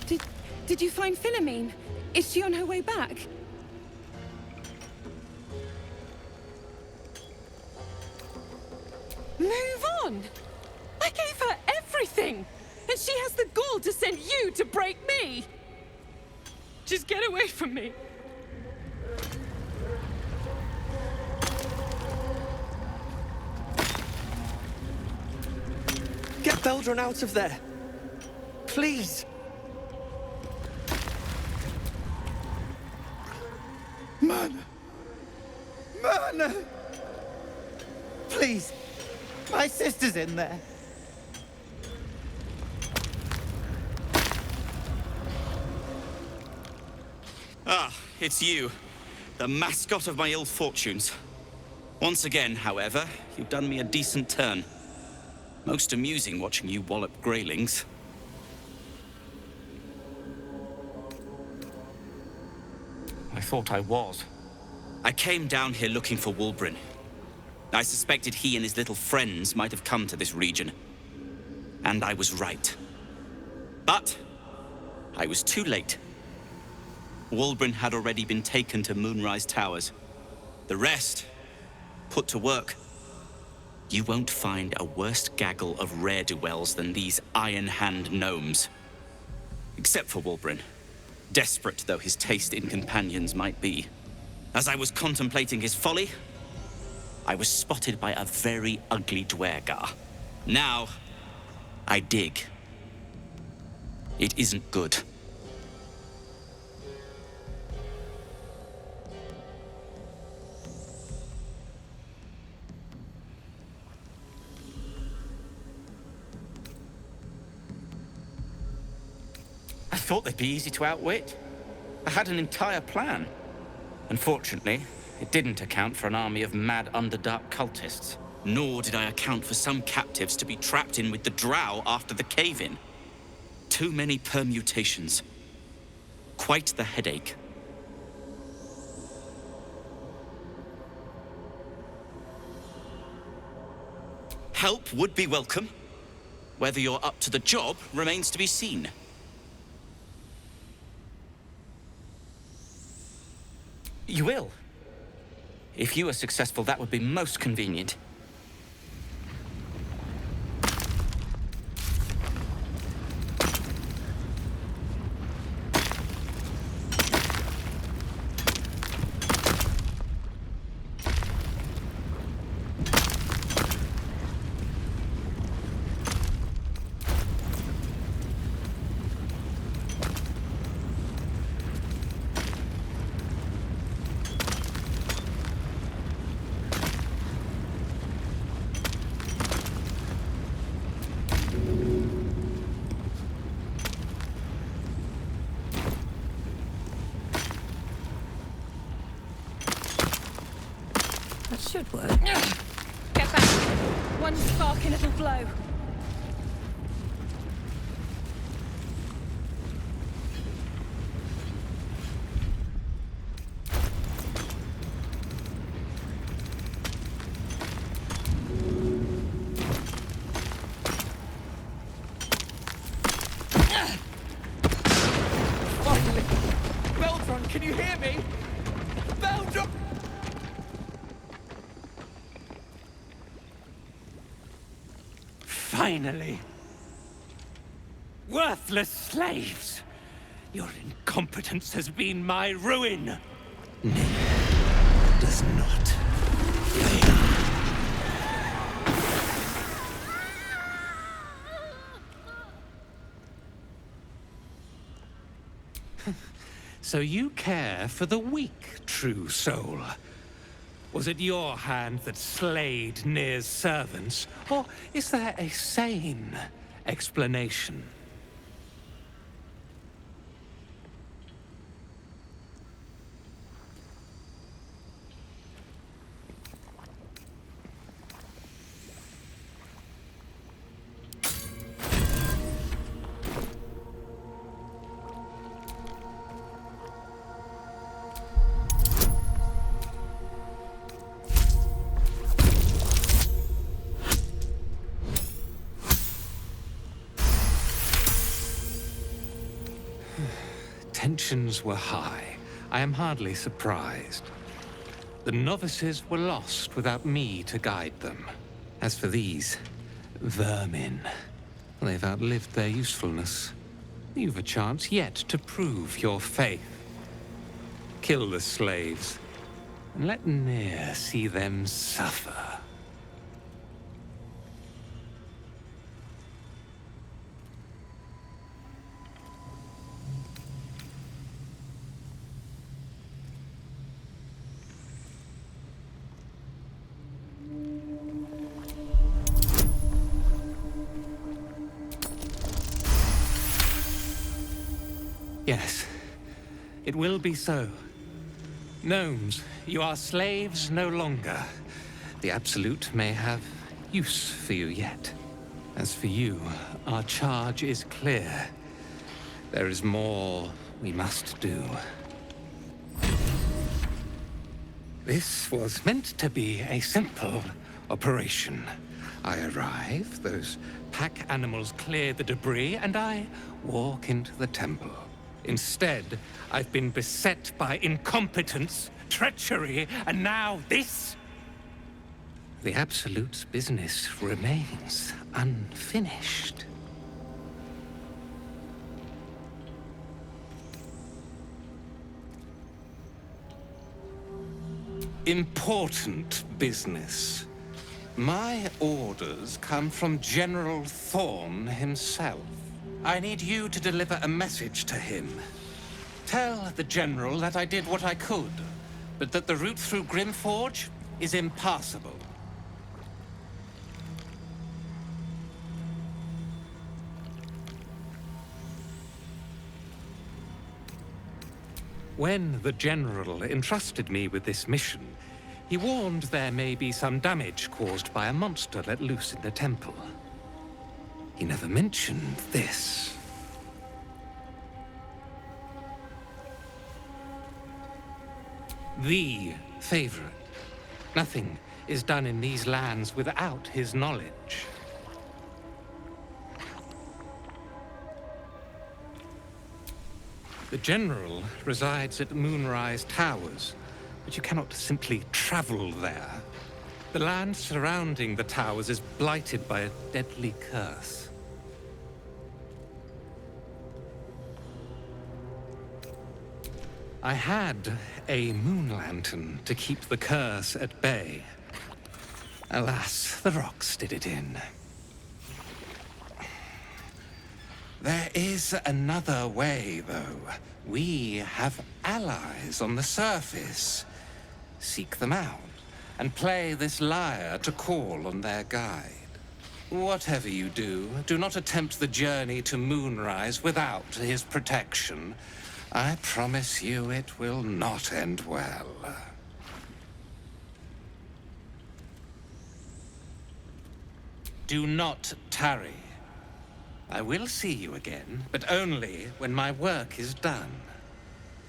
Did... did you find Philomene? Is she on her way back? Move on! I gave her everything! And she has the gall to send you to break me! Just get away from me! Get Beldron out of there! Please! Man! Please! My sister's in there! Ah, it's you. The mascot of my ill fortunes. Once again, however, you've done me a decent turn. Most amusing watching you wallop greylings. I thought I was. I came down here looking for Wulbren. I suspected he and his little friends might have come to this region. And I was right. But I was too late. Wulbren had already been taken to Moonrise Towers. The rest, put to work. You won't find a worse gaggle of rare-dwells than these Iron Hand gnomes. Except for Wulbren, desperate though his taste in companions might be. As I was contemplating his folly, I was spotted by a very ugly Dwergar. Now, I dig. It isn't good. I thought they'd be easy to outwit. I had an entire plan. Unfortunately, it didn't account for an army of mad Underdark cultists. Nor did I account for some captives to be trapped in with the drow after the cave-in. Too many permutations. Quite the headache. Help would be welcome. Whether you're up to the job remains to be seen. You will. If you are successful, that would be most convenient. That should work. Get back. One spark and it'll glow. Finally! Beldron, can you hear me? Beldron! Finally! Worthless slaves! Your incompetence has been my ruin! Nere does not fail. So you care for the weak, true soul? Was it your hand that slayed Nere's servants? Or is there a sane explanation? Tensions were high. I am hardly surprised. The novices were lost without me to guide them. As for these vermin, they've outlived their usefulness. You've a chance yet to prove your faith. Kill the slaves, and let Nere see them suffer. Yes, it will be so. Gnomes, you are slaves no longer. The Absolute may have use for you yet. As for you, our charge is clear. There is more we must do. This was meant to be a simple operation. I arrive, those pack animals clear the debris, and I walk into the temple. Instead, I've been beset by incompetence, treachery, and now this? The Absolute's business remains unfinished. Important business. My orders come from General Thorn himself. I need you to deliver a message to him. Tell the General that I did what I could, but that the route through Grimforge is impassable. When the General entrusted me with this mission, he warned there may be some damage caused by a monster let loose in the temple. He never mentioned this. The favorite. Nothing is done in these lands without his knowledge. The General resides at Moonrise Towers, but you cannot simply travel there. The land surrounding the towers is blighted by a deadly curse. I had a moon lantern to keep the curse at bay. Alas, the rocks did it in. There is another way, though. We have allies on the surface. Seek them out, and play this lyre to call on their guide. Whatever you do, do not attempt the journey to Moonrise without his protection. I promise you it will not end well. Do not tarry. I will see you again, but only when my work is done.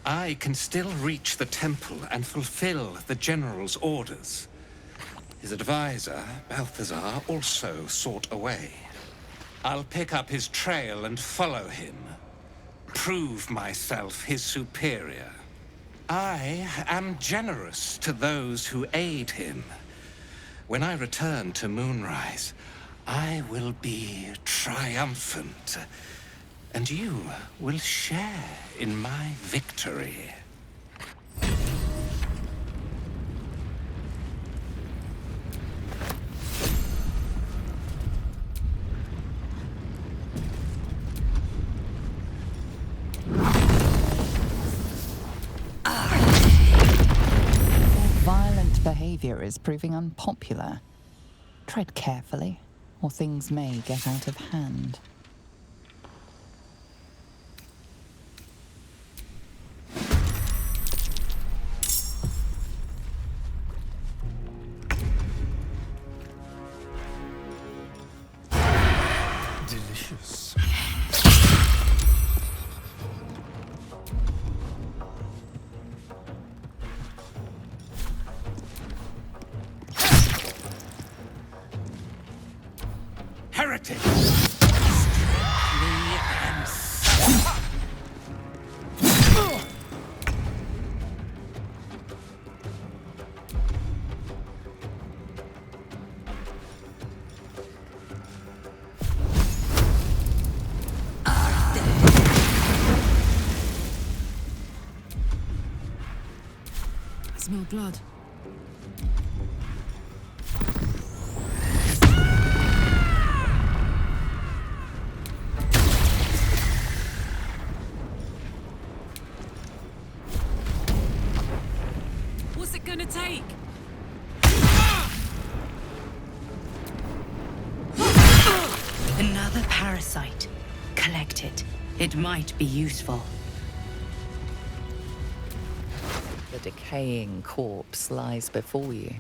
I can still reach the temple and fulfill the General's orders. His advisor, Balthazar, also sought a way. I'll pick up his trail and follow him. Prove myself his superior. I am generous to those who aid him. When I return to Moonrise, I will be triumphant, and you will share in my victory. Violent behavior is proving unpopular. Tread carefully, or things may get out of hand. Delicious. Heretic! smell blood. What's it gonna take? Another parasite. Collect it. It might be useful. The decaying corpse lies before you.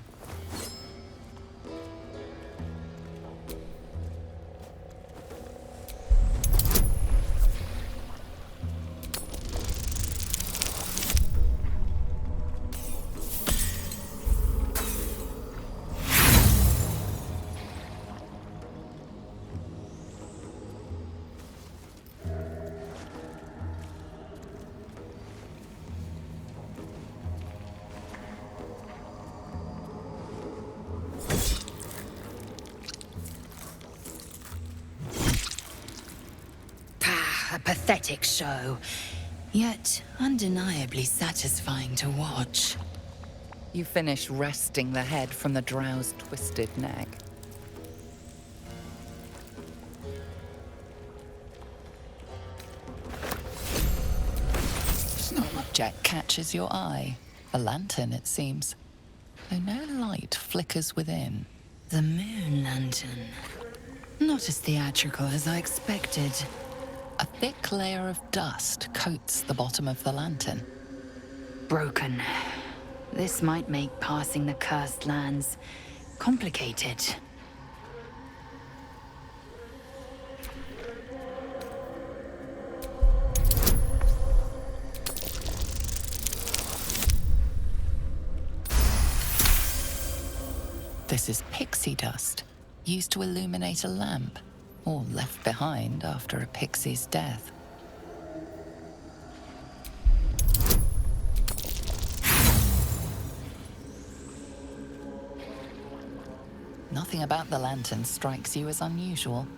A pathetic show, yet undeniably satisfying to watch. You finish wresting the head from the drow's twisted neck. No object catches your eye. A lantern, it seems, though no light flickers within. The moon lantern. Not as theatrical as I expected. A thick layer of dust coats the bottom of the lantern. Broken. This might make passing the cursed lands complicated. This is pixie dust, used to illuminate a lamp, or left behind after a pixie's death. Nothing about the lantern strikes you as unusual.